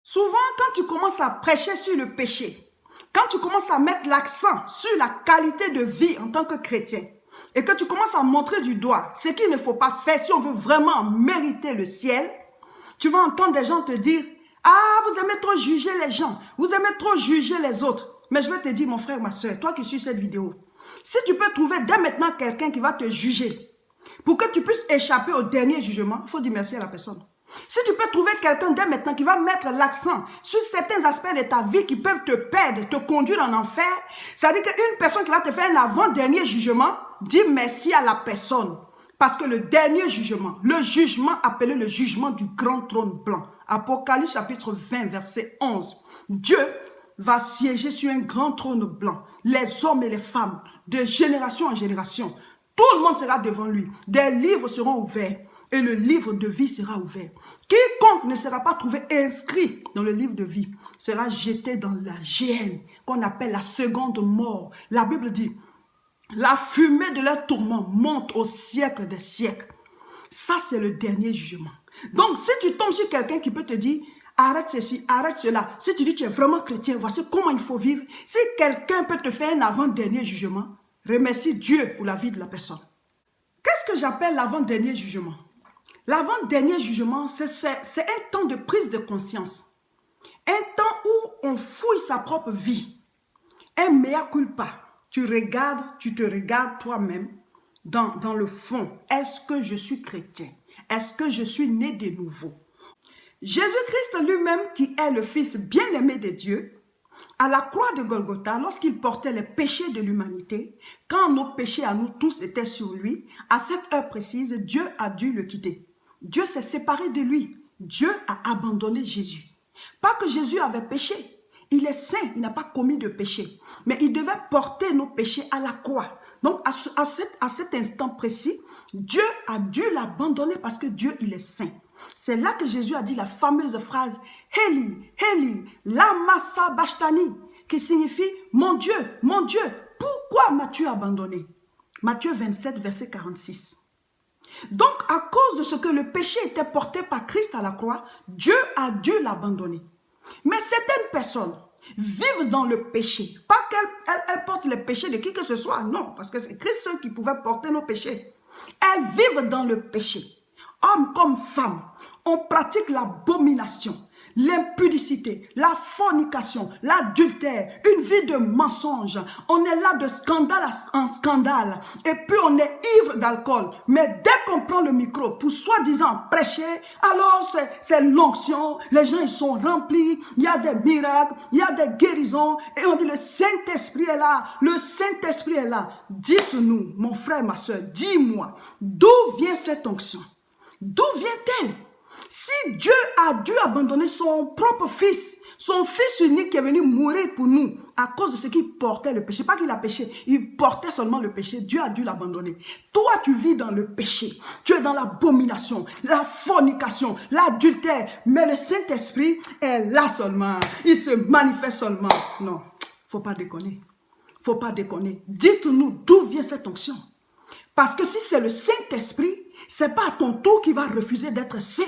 Souvent, quand tu commences à prêcher sur le péché, quand tu commences à mettre l'accent sur la qualité de vie en tant que chrétien, et que tu commences à montrer du doigt ce qu'il ne faut pas faire si on veut vraiment mériter le ciel, tu vas entendre des gens te dire « Ah, vous aimez trop juger les gens, vous aimez trop juger les autres. » Mais je vais te dire, mon frère, ma soeur, toi qui suis cette vidéo, si tu peux trouver dès maintenant quelqu'un qui va te juger, pour que tu puisses échapper au dernier jugement, il faut dire merci à la personne. Si tu peux trouver quelqu'un dès maintenant qui va mettre l'accent sur certains aspects de ta vie qui peuvent te perdre, te conduire en enfer, ça veut dire qu'une personne qui va te faire un avant-dernier jugement, dis merci à la personne. Parce que le dernier jugement, le jugement appelé le jugement du grand trône blanc, Apocalypse chapitre 20, verset 11, Dieu va siéger sur un grand trône blanc, les hommes et les femmes, de génération en génération, tout le monde sera devant lui, des livres seront ouverts. Et le livre de vie sera ouvert. Quiconque ne sera pas trouvé inscrit dans le livre de vie sera jeté dans la géhenne qu'on appelle la seconde mort. La Bible dit, la fumée de leur tourment monte au siècle des siècles. Ça, c'est le dernier jugement. Donc, si tu tombes sur quelqu'un qui peut te dire, arrête ceci, arrête cela. Si tu dis tu es vraiment chrétien, voici comment il faut vivre. Si quelqu'un peut te faire un avant-dernier jugement, remercie Dieu pour la vie de la personne. Qu'est-ce que j'appelle l'avant-dernier jugement? L'avant-dernier jugement, c'est un temps de prise de conscience. Un temps où on fouille sa propre vie. Un mea culpa. Tu te regardes toi-même dans le fond. Est-ce que je suis chrétien? Est-ce que je suis né de nouveau? Jésus-Christ lui-même, qui est le Fils bien-aimé de Dieu, à la croix de Golgotha, lorsqu'il portait les péchés de l'humanité, quand nos péchés à nous tous étaient sur lui, à cette heure précise, Dieu a dû le quitter. Dieu s'est séparé de lui. Dieu a abandonné Jésus. Pas que Jésus avait péché. Il est saint, il n'a pas commis de péché. Mais il devait porter nos péchés à la croix. Donc à cet instant précis, Dieu a dû l'abandonner parce que Dieu, il est saint. C'est là que Jésus a dit la fameuse phrase « Eli, Eli, lama sabachthani » qui signifie « Mon Dieu, pourquoi m'as-tu abandonné » Matthieu 27, verset 46. Donc, à cause de ce que le péché était porté par Christ à la croix, Dieu a dû l'abandonner. Mais certaines personnes vivent dans le péché. Pas qu'elles portent les péchés de qui que ce soit, non, parce que c'est Christ seul qui pouvait porter nos péchés. Elles vivent dans le péché. Hommes comme femmes, on pratique l'abomination, l'impudicité, la fornication, l'adultère, une vie de mensonge. On est là de scandale en scandale. Et puis on est ivre d'alcool. Mais dès qu'on prend le micro pour soi-disant prêcher, alors c'est l'onction. Les gens ils sont remplis. Il y a des miracles, il y a des guérisons. Et on dit le Saint-Esprit est là. Le Saint-Esprit est là. Dites-nous, mon frère, ma soeur, dis-moi, d'où vient cette onction? D'où vient-elle? Si Dieu a dû abandonner son propre fils, son fils unique qui est venu mourir pour nous à cause de ce qu'il portait le péché, pas qu'il a péché, il portait seulement le péché, Dieu a dû l'abandonner. Toi, tu vis dans le péché, tu es dans l'abomination, la fornication, l'adultère, mais le Saint-Esprit est là seulement, il se manifeste seulement. Non, faut pas déconner, faut pas déconner. Dites-nous d'où vient cette onction. Parce que si c'est le Saint-Esprit, c'est pas à ton tour qui va refuser d'être saint.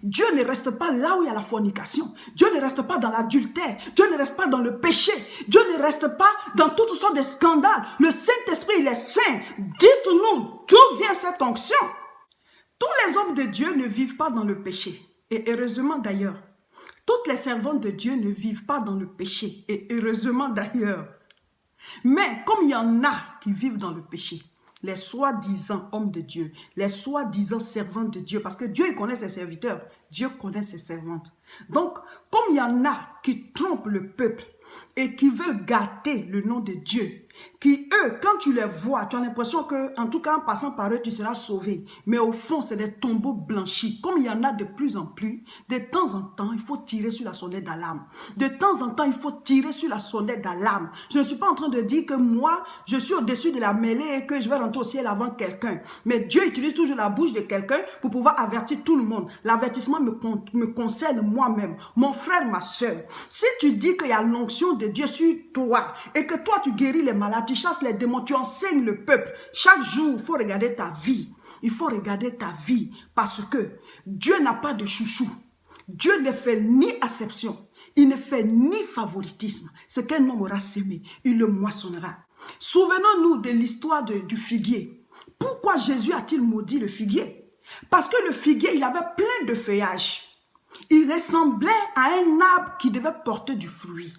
Dieu ne reste pas là où il y a la fornication. Dieu ne reste pas dans l'adultère. Dieu ne reste pas dans le péché. Dieu ne reste pas dans toutes sortes de scandales. Le Saint-Esprit, il est saint. Dites-nous d'où vient cette onction. Tous les hommes de Dieu ne vivent pas dans le péché. Et heureusement d'ailleurs. Toutes les servantes de Dieu ne vivent pas dans le péché. Et heureusement d'ailleurs. Mais comme il y en a qui vivent dans le péché, les soi-disant hommes de Dieu, les soi-disant servantes de Dieu, parce que Dieu il connaît ses serviteurs, Dieu connaît ses servantes. Donc, comme il y en a qui trompent le peuple et qui veulent gâter le nom de Dieu, qui eux, quand tu les vois, tu as l'impression que, en tout cas en passant par eux, tu seras sauvé. Mais au fond, c'est des tombeaux blanchis. Comme il y en a de plus en plus, de temps en temps, il faut tirer sur la sonnette d'alarme. De temps en temps, il faut tirer sur la sonnette d'alarme. Je ne suis pas en train de dire que moi, je suis au-dessus de la mêlée et que je vais rentrer au ciel avant quelqu'un. Mais Dieu utilise toujours la bouche de quelqu'un pour pouvoir avertir tout le monde. L'avertissement me concerne moi-même, mon frère, ma soeur. Si tu dis qu'il y a l'onction de Dieu sur toi et que toi, tu guéris les malades, tu chasses les démons, tu enseignes le peuple. Chaque jour, il faut regarder ta vie. Il faut regarder ta vie parce que Dieu n'a pas de chouchou. Dieu ne fait ni acception, il ne fait ni favoritisme. Ce qu'un homme aura semé, il le moissonnera. Souvenons-nous de l'histoire du figuier. Pourquoi Jésus a-t-il maudit le figuier? Parce que le figuier, il avait plein de feuillages. Il ressemblait à un arbre qui devait porter du fruit.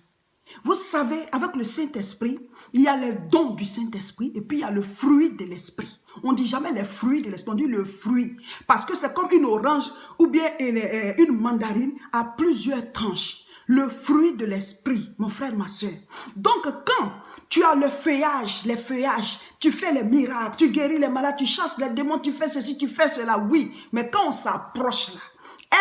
Vous savez, avec le Saint-Esprit, il y a les dons du Saint-Esprit et puis il y a le fruit de l'Esprit. On ne dit jamais les fruits de l'Esprit, on dit le fruit. Parce que c'est comme une orange ou bien une mandarine à plusieurs tranches. Le fruit de l'Esprit, mon frère, ma soeur. Donc, quand tu as le feuillage, les feuillages, tu fais les miracles, tu guéris les malades, tu chasses les démons, tu fais ceci, tu fais cela, oui. Mais quand on s'approche là,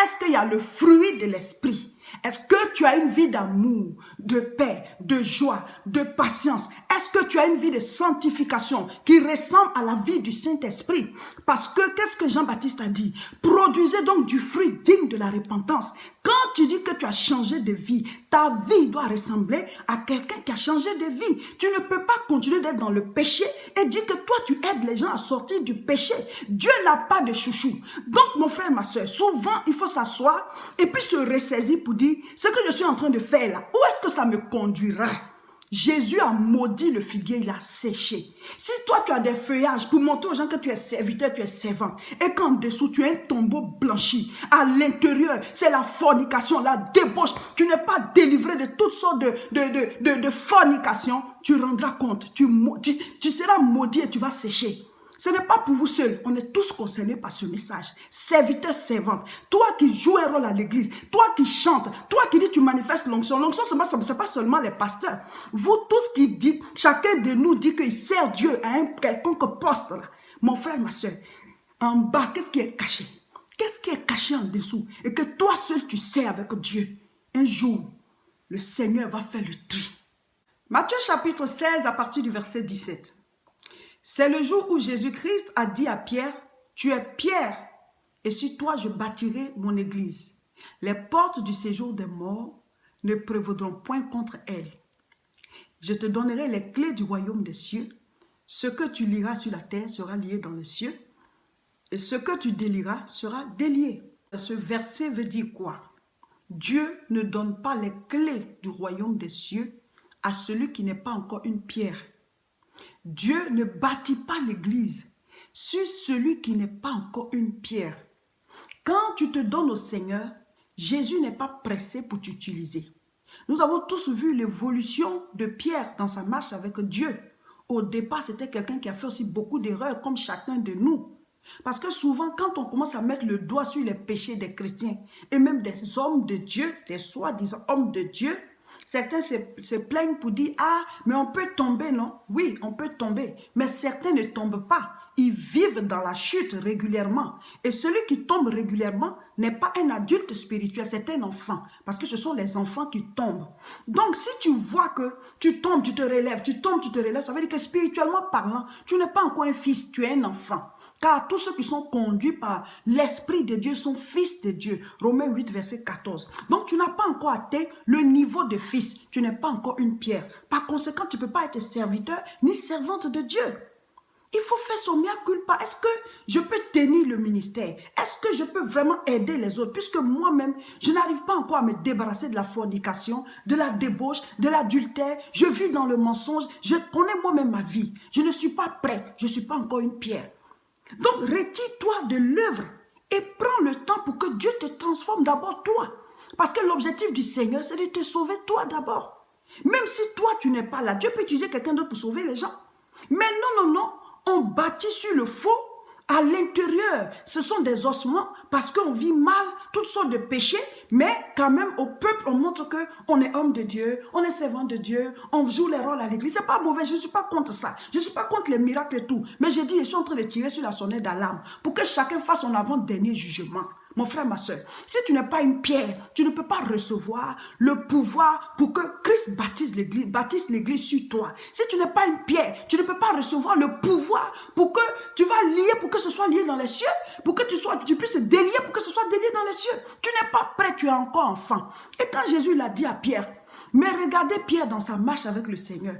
est-ce qu'il y a le fruit de l'Esprit? Est-ce que tu as une vie d'amour, de paix, de joie, de patience? Est-ce que tu as une vie de sanctification qui ressemble à la vie du Saint-Esprit? Parce que, qu'est-ce que Jean-Baptiste a dit? Produisez donc du fruit digne de la repentance. Quand tu dis que tu as changé de vie, ta vie doit ressembler à quelqu'un qui a changé de vie. Tu ne peux pas continuer d'être dans le péché et dire que toi, tu aides les gens à sortir du péché. Dieu n'a pas de chouchou. Donc, mon frère, ma soeur, souvent, il faut s'asseoir et puis se ressaisir pour dire, ce que je suis en train de faire là, où est-ce que ça me conduira? Jésus a maudit le figuier, il a séché. Si toi tu as des feuillages pour montrer aux gens que tu es serviteur, tu es servante, et qu'en dessous tu as un tombeau blanchi, à l'intérieur c'est la fornication, la débauche, tu n'es pas délivré de toutes sortes de fornication, tu rendras compte, tu seras maudit et tu vas sécher. Ce n'est pas pour vous seuls, on est tous concernés par ce message. Serviteur, servante, toi qui joues un rôle à l'église, toi qui chantes, toi qui dis tu manifestes l'onction. L'onction, ce n'est pas seulement les pasteurs. Vous tous qui dites, chacun de nous dit qu'il sert Dieu à un quelconque poste. Là. Mon frère, ma soeur, en bas, qu'est-ce qui est caché? Qu'est-ce qui est caché en dessous? Et que toi seul tu sers avec Dieu. Un jour, le Seigneur va faire le tri. Matthieu chapitre 16 à partir du verset 17. C'est le jour où Jésus-Christ a dit à Pierre, « Tu es Pierre, et sur toi je bâtirai mon église. Les portes du séjour des morts ne prévaudront point contre elle. Je te donnerai les clés du royaume des cieux. Ce que tu lieras sur la terre sera lié dans les cieux, et ce que tu délieras sera délié. » Ce verset veut dire quoi? Dieu ne donne pas les clés du royaume des cieux à celui qui n'est pas encore une pierre. Dieu ne bâtit pas l'église sur celui qui n'est pas encore une pierre. Quand tu te donnes au Seigneur, Jésus n'est pas pressé pour t'utiliser. Nous avons tous vu l'évolution de Pierre dans sa marche avec Dieu. Au départ, c'était quelqu'un qui a fait aussi beaucoup d'erreurs comme chacun de nous. Parce que souvent, quand on commence à mettre le doigt sur les péchés des chrétiens et même des hommes de Dieu, des soi-disant hommes de Dieu, certains se plaignent pour dire, ah, mais on peut tomber, non? Oui, on peut tomber, mais certains ne tombent pas. Ils vivent dans la chute régulièrement. Et celui qui tombe régulièrement n'est pas un adulte spirituel, c'est un enfant. Parce que ce sont les enfants qui tombent. Donc, si tu vois que tu tombes, tu te relèves, tu tombes, tu te relèves, ça veut dire que spirituellement parlant, tu n'es pas encore un fils, tu es un enfant. Car tous ceux qui sont conduits par l'Esprit de Dieu sont fils de Dieu. Romains 8, verset 14. Donc, tu n'as pas encore atteint le niveau de fils. Tu n'es pas encore une pierre. Par conséquent, tu ne peux pas être serviteur ni servante de Dieu. Il faut faire son mea culpa. Est-ce que je peux tenir le ministère? Est-ce que je peux vraiment aider les autres? Puisque moi-même, je n'arrive pas encore à me débarrasser de la fornication, de la débauche, de l'adultère. Je vis dans le mensonge. Je connais moi-même ma vie. Je ne suis pas prêt. Je ne suis pas encore une pierre. Donc, retire-toi de l'œuvre et prends le temps pour que Dieu te transforme d'abord toi. Parce que l'objectif du Seigneur, c'est de te sauver toi d'abord. Même si toi, tu n'es pas là, Dieu peut utiliser quelqu'un d'autre pour sauver les gens. Mais non, on bâtit sur le faux. À l'intérieur, ce sont des ossements parce qu'on vit mal toutes sortes de péchés, mais quand même au peuple, on montre qu'on est homme de Dieu, on est servant de Dieu, on joue les rôles à l'église. C'est pas mauvais, je ne suis pas contre ça. Je ne suis pas contre les miracles et tout. Mais j'ai dit, je suis en train de tirer sur la sonnette d'alarme pour que chacun fasse son avant-dernier jugement. Mon frère, ma soeur, si tu n'es pas une pierre, tu ne peux pas recevoir le pouvoir pour que Christ bâtisse l'église sur toi. Si tu n'es pas une pierre, tu ne peux pas recevoir le pouvoir pour que tu vas lier, pour que ce soit lié dans les cieux, pour que tu puisses te délier, pour que ce soit délié dans les cieux. Tu n'es pas prêt, tu es encore enfant. Et quand Jésus l'a dit à Pierre, mais regardez Pierre dans sa marche avec le Seigneur.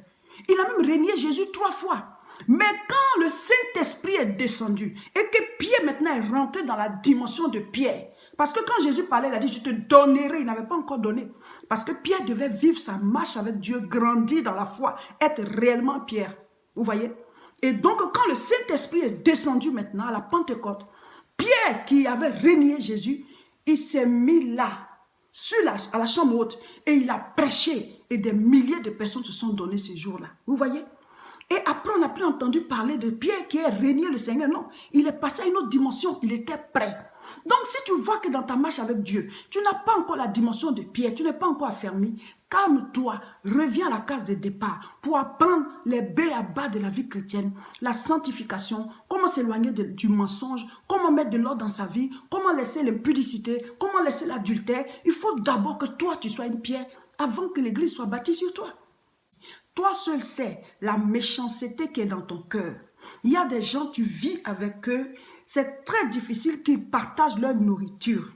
Il a même renié Jésus 3 fois. Mais quand le Saint-Esprit est descendu et que Pierre maintenant est rentré dans la dimension de Pierre, Parce que quand Jésus parlait, il a dit, je te donnerai. Il n'avait pas encore donné. Parce que Pierre devait vivre sa marche avec Dieu, grandir dans la foi, être réellement Pierre. Vous voyez? Et donc, quand le Saint-Esprit est descendu maintenant à la Pentecôte, Pierre qui avait renié Jésus, il s'est mis là, à la chambre haute, et il a prêché. Et des milliers de personnes se sont données ces jours-là. Vous voyez? Et après, on n'a plus entendu parler de Pierre qui a régné le Seigneur. Non, il est passé à une autre dimension. Il était prêt. Donc, si tu vois que dans ta marche avec Dieu, tu n'as pas encore la dimension de Pierre, tu n'es pas encore affermi, calme-toi, reviens à la case de départ pour apprendre les b.a.-ba de la vie chrétienne, la sanctification, comment s'éloigner du mensonge, comment mettre de l'ordre dans sa vie, comment laisser l'impudicité, comment laisser l'adultère. Il faut d'abord que toi, tu sois une pierre avant que l'église soit bâtie sur toi. Toi seul sais la méchanceté qui est dans ton cœur. Il y a des gens, tu vis avec eux, c'est très difficile qu'ils partagent leur nourriture.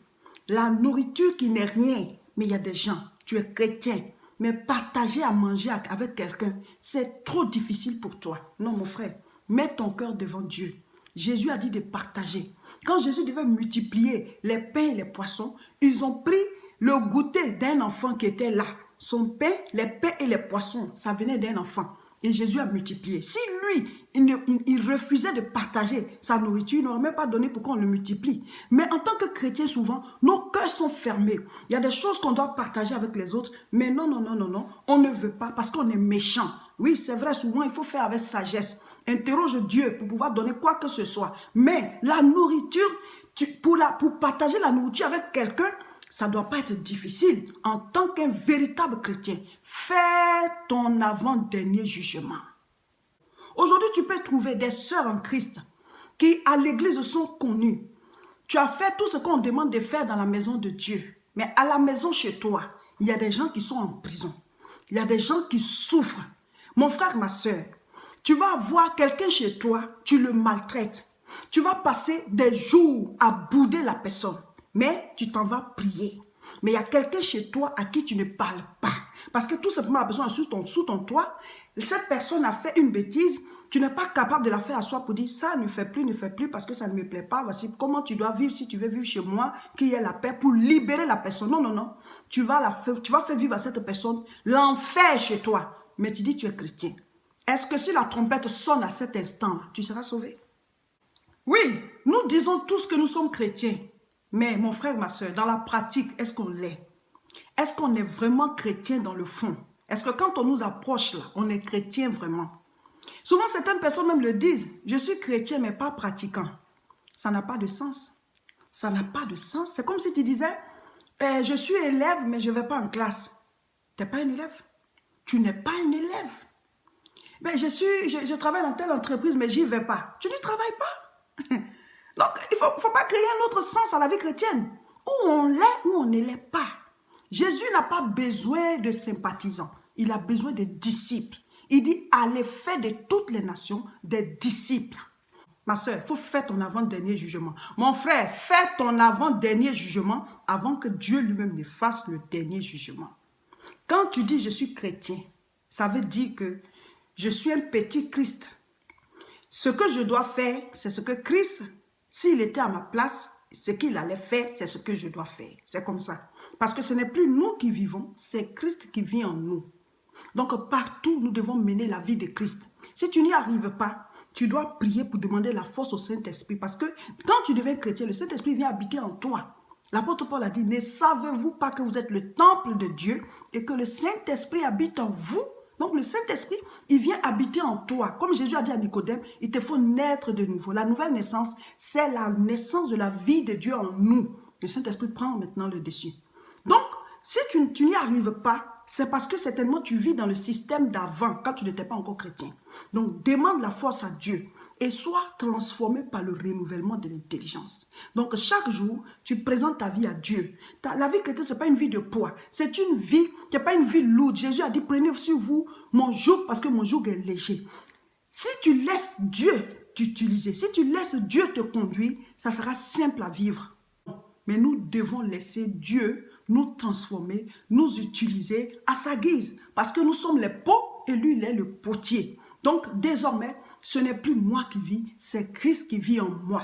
La nourriture qui n'est rien, mais il y a des gens, tu es chrétien, mais partager à manger avec quelqu'un, c'est trop difficile pour toi. Non mon frère, mets ton cœur devant Dieu. Jésus a dit de partager. Quand Jésus devait multiplier les pains et les poissons, ils ont pris le goûter d'un enfant qui était là. Son pain, les pains et les poissons, ça venait d'un enfant. Et Jésus a multiplié. Si lui, il refusait de partager sa nourriture, il n'aurait même pas donné pour qu'on le multiplie. Mais en tant que chrétien, souvent, nos cœurs sont fermés. Il y a des choses qu'on doit partager avec les autres. Mais non, non, non, non, non. On ne veut pas parce qu'on est méchant. Oui, c'est vrai, souvent, il faut faire avec sagesse. Interroge Dieu pour pouvoir donner quoi que ce soit. Mais la nourriture, pour partager la nourriture avec quelqu'un, ça ne doit pas être difficile. En tant qu'un véritable chrétien, fais ton avant-dernier jugement. Aujourd'hui, tu peux trouver des sœurs en Christ qui, à l'église, sont connues. Tu as fait tout ce qu'on demande de faire dans la maison de Dieu. Mais à la maison chez toi, il y a des gens qui sont en prison. Il y a des gens qui souffrent. Mon frère, ma sœur, tu vas voir quelqu'un chez toi, tu le maltraites. Tu vas passer des jours à bouder la personne. Mais tu t'en vas prier. Mais il y a quelqu'un chez toi à qui tu ne parles pas. Parce que tout simplement la personne est sous ton toit. Cette personne a fait une bêtise. Tu n'es pas capable de la faire asseoir pour dire ça ne fais plus parce que ça ne me plaît pas. Voici comment tu dois vivre si tu veux vivre chez moi, qu'il y ait la paix pour libérer la personne. Non, non, non. Tu vas faire vivre à cette personne l'enfer chez toi. Mais tu dis tu es chrétien. Est-ce que si la trompette sonne à cet instant, tu seras sauvé? Oui, nous disons tous que nous sommes chrétiens. Mais mon frère, ma soeur, dans la pratique, est-ce qu'on l'est? Est-ce qu'on est vraiment chrétien dans le fond? Est-ce que quand on nous approche là, on est chrétien vraiment? Souvent, certaines personnes même le disent, je suis chrétien mais pas pratiquant. Ça n'a pas de sens. Ça n'a pas de sens. C'est comme si tu disais, je suis élève mais je ne vais pas en classe. Tu n'es pas un élève. Tu n'es pas un élève. Mais je travaille dans telle entreprise mais j'y vais pas. Tu n'y travailles pas. Donc, il ne faut pas créer un autre sens à la vie chrétienne. Où on l'est, où on ne l'est pas. Jésus n'a pas besoin de sympathisants. Il a besoin de disciples. Il dit, allez faire de toutes les nations des disciples. Ma soeur, il faut faire ton avant-dernier jugement. Mon frère, fais ton avant-dernier jugement avant que Dieu lui-même ne fasse le dernier jugement. Quand tu dis, je suis chrétien, ça veut dire que je suis un petit Christ. Ce que je dois faire, c'est ce que Christ... S'il était à ma place, ce qu'il allait faire, c'est ce que je dois faire. C'est comme ça. Parce que ce n'est plus nous qui vivons, c'est Christ qui vit en nous. Donc partout, nous devons mener la vie de Christ. Si tu n'y arrives pas, tu dois prier pour demander la force au Saint-Esprit. Parce que quand tu deviens chrétien, le Saint-Esprit vient habiter en toi. L'apôtre Paul a dit, ne savez-vous pas que vous êtes le temple de Dieu et que le Saint-Esprit habite en vous? Donc le Saint-Esprit, il vient habiter en toi. Comme Jésus a dit à Nicodème, il te faut naître de nouveau. La nouvelle naissance, c'est la naissance de la vie de Dieu en nous. Le Saint-Esprit prend maintenant le dessus. Donc, si tu n'y arrives pas, c'est parce que certainement tu vis dans le système d'avant, quand tu n'étais pas encore chrétien. Donc, demande la force à Dieu et sois transformé par le renouvellement de l'intelligence. Donc, chaque jour, tu présentes ta vie à Dieu. La vie chrétienne, ce n'est pas une vie de poids. C'est une vie qui n'est pas une vie lourde. Jésus a dit, prenez sur vous mon joug parce que mon joug est léger. Si tu laisses Dieu t'utiliser, si tu laisses Dieu te conduire, ça sera simple à vivre. Mais nous devons laisser Dieu nous transformer, nous utiliser à sa guise. Parce que nous sommes les pots et lui, il est le potier. Donc, désormais, ce n'est plus moi qui vis, c'est Christ qui vit en moi.